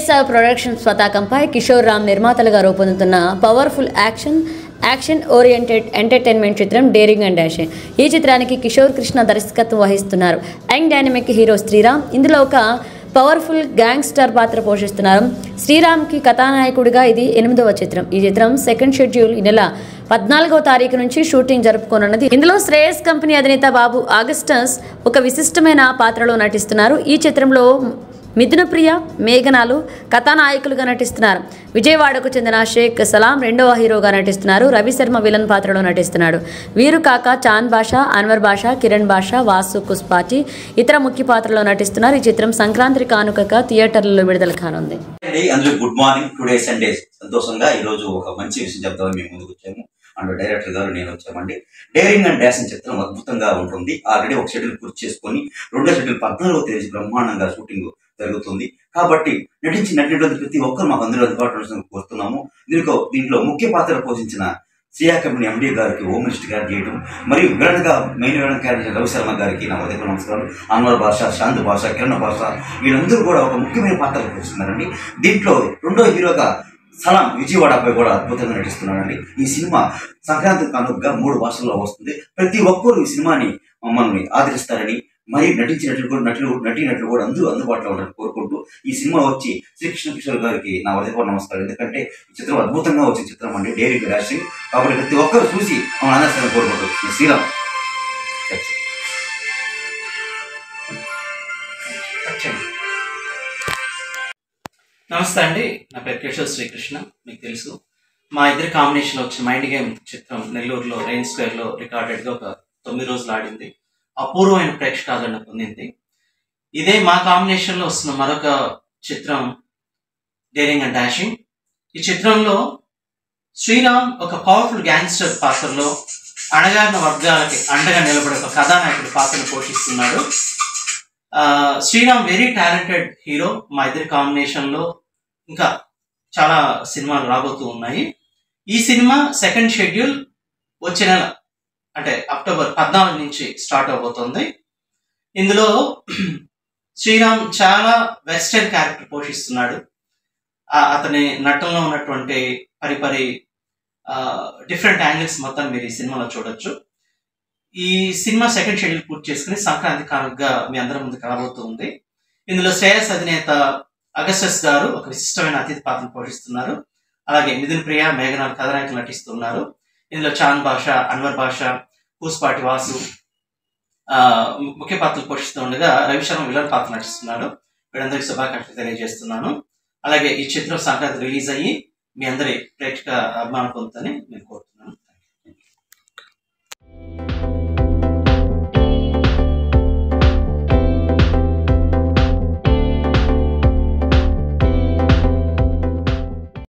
KSR productions పతాకంపై కిషోర్ రామ్ నిర్మాతలుగా రూపొందుతున్న powerful action oriented entertainment చిత్రం డేరింగ్ అండ్ డాషింగ్. ఈ చిత్రానికి కిషోర్ కృష్ణ దర్శకత్వం వహిస్తున్నారు. యంగ్ డైనమిక్ హీరో శ్రీరామ్ ఇందులో ఒక పవర్ఫుల్ గ్యాంగ్స్టర్ పాత్ర పోషిస్తున్నారు. శ్రీరామ్కి కథానాయకుడిగా ఇది 8వ చిత్రం. ఈ చిత్రం సెకండ్ షెడ్యూల్ ఈ నెల 14వ తారీఖు నుంచి షూటింగ్ జరుపుకోనున్నది. ఇందులో శ్రేయస్ కంపెనీ అధినేత బాబు ఆగస్టస్ ఒక విశిష్టమైన పాత్రలో నటిస్తున్నారు. ఈ చిత్రంలో మిథున ప్రియ, మేఘనాలు కథానాయకులుగా నటిస్తున్నారు. విజయవాడకు చెందిన షేక్ సలాం రెండవ హీరోగా నటిస్తున్నారు. రవి శర్మ విలన్ పాత్రలో నటిస్తున్నాడు. వీరు కాక చాంద్ బాషా, అన్వర్ బాషా, కిరణ్ బాషా, వాసు కుస్పాటి ఇతర ముఖ్య పాత్రలో నటిస్తున్నారు. ఈ చిత్రం సంక్రాంతి కానుకగా థియేటర్లలో విడుదల కానుంది. Good morning. టుడే సండే సంతోషంగా ఈ రోజు ఒక మంచి విషయం చెప్తామని మేము ముందుకు వచ్చాము. అండ్ డైరెక్టర్ గారు నేను వచ్చామండి. డేరింగ్ అండ్ డాషింగ్ చిత్రం అద్భుతంగా ఉంటుంది. ఆల్రెడీ ఒక షెడ్యూల్ పూర్తి చేసుకొని రెండో షెడ్యూల్ 14వ తేదీ బ్రహ్మాండంగా షూటింగ్ జరుగుతుంది. కాబట్టి నటినటువంటి ప్రతి ఒక్కరు మాకు అందరూ అందుబాటులో కోరుతున్నాము. దీంట్లో ముఖ్య పాత్ర పోషించిన శ్రియా కంపెనీ ఎండి గారికి హోమ్ మినిస్టర్ గారు చేయడం, మరియు main villain character Ravi Sharma గారికి నా ఉదయ నమస్కారం. అన్వర్ బాషా, శాంత్ బాషా, కిరణ్ బాషా వీళ్ళందరూ కూడా ఒక ముఖ్యమైన పాత్ర పోషిస్తున్నారండి. దీంట్లో రెండో హీరోగా సలాం విజయవాడ అబ్బాయి కూడా అద్భుతంగా నటిస్తున్నాడండి. ఈ సినిమా సంక్రాంతి కానుకగా 3 భాషల్లో వస్తుంది. ప్రతి ఒక్కరు ఈ సినిమాని మమ్మల్ని ఆదరిస్తారని, మరి నటించినట్లు కూడా అందరూ అందుబాటులో ఉంటారని కోరుకుంటూ ఈ సినిమా వచ్చి శ్రీకృష్ణ కిషోర్ గారికి నా ఉదయపూర్వ నమస్కారం. ఎందుకంటే ఈ చిత్రం అద్భుతంగా వచ్చిన చిత్రం అండి, డేరింగ్ డాషింగ్. కాబట్టి ప్రతి ఒక్కరు చూసి మమ్మల్ని ఆదరిస్తారని కోరుకుంటూ శ్రీరామ్. నమస్తే అండి, నా పేరు కిషోర్ శ్రీకృష్ణ. మీకు తెలుసు, మా ఇద్దరి కాంబినేషన్లో వచ్చిన మైండ్ గేమ్ చిత్రం నెల్లూరులో రెయిన్ స్క్వేర్లో రికార్డెడ్గా ఒక 9 రోజులు ఆడింది. అపూర్వమైన ప్రేక్షకాదరణ పొందింది. ఇదే మా కాంబినేషన్లో వస్తున్న మరొక చిత్రం డేరింగ్ అండ్ డాషింగ్. ఈ చిత్రంలో శ్రీరామ్ ఒక పవర్ఫుల్ గ్యాంగ్స్టర్ పాత్రలో అణగారిన వర్గాలకి అండగా నిలబడే ఒక కథానాయకుడి పాత్రను పోషిస్తున్నాడు. Sriram very talented hero. మా ఇద్దరి కాంబినేషన్లో ఇంకా చాలా సినిమాలు రాబోతూ ఉన్నాయి. ఈ సినిమా సెకండ్ షెడ్యూల్ వచ్చే నెల అంటే అక్టోబర్ 14 నుంచి స్టార్ట్ అవబోతుంది. ఇందులో శ్రీరామ్ చాలా వెస్టర్న్ క్యారెక్టర్ పోషిస్తున్నాడు. అతని నటనలో ఉన్నటువంటి పరిపరి డిఫరెంట్ యాంగిల్స్ మొత్తం మీరు ఈ సినిమాలో చూడొచ్చు. ఈ సినిమా సెకండ్ షెడ్యూల్ పూర్తి చేసుకుని సంక్రాంతి కానుకగా మీ అందరి ముందుకు రాబోతుంది. ఇందులో శ్రేయస్ అధినేత అగస్టస్ గారు ఒక విశిష్టమైన అతిథి పాత్రను పోషిస్తున్నారు. అలాగే మిథున ప్రియ, మేఘనాలు కథానాయకులు నటిస్తున్నారు. ఇందులో చాంద్ బాషా, అన్వర్ బాషా, పూస్పాటి వాసు ముఖ్య పాత్రలు పోషిస్తూ ఉండగా రవి శర్మ విలన్ పాత్ర నటిస్తున్నాడు. వీళ్ళందరికీ శుభాకాంక్షలు తెలియజేస్తున్నాను. అలాగే ఈ చిత్రం సంక్రాంతి రిలీజ్ అయ్యి మీ అందరి ప్రేక్షక అభిమానం పొందుతుందని నేను కోరుతున్నాను.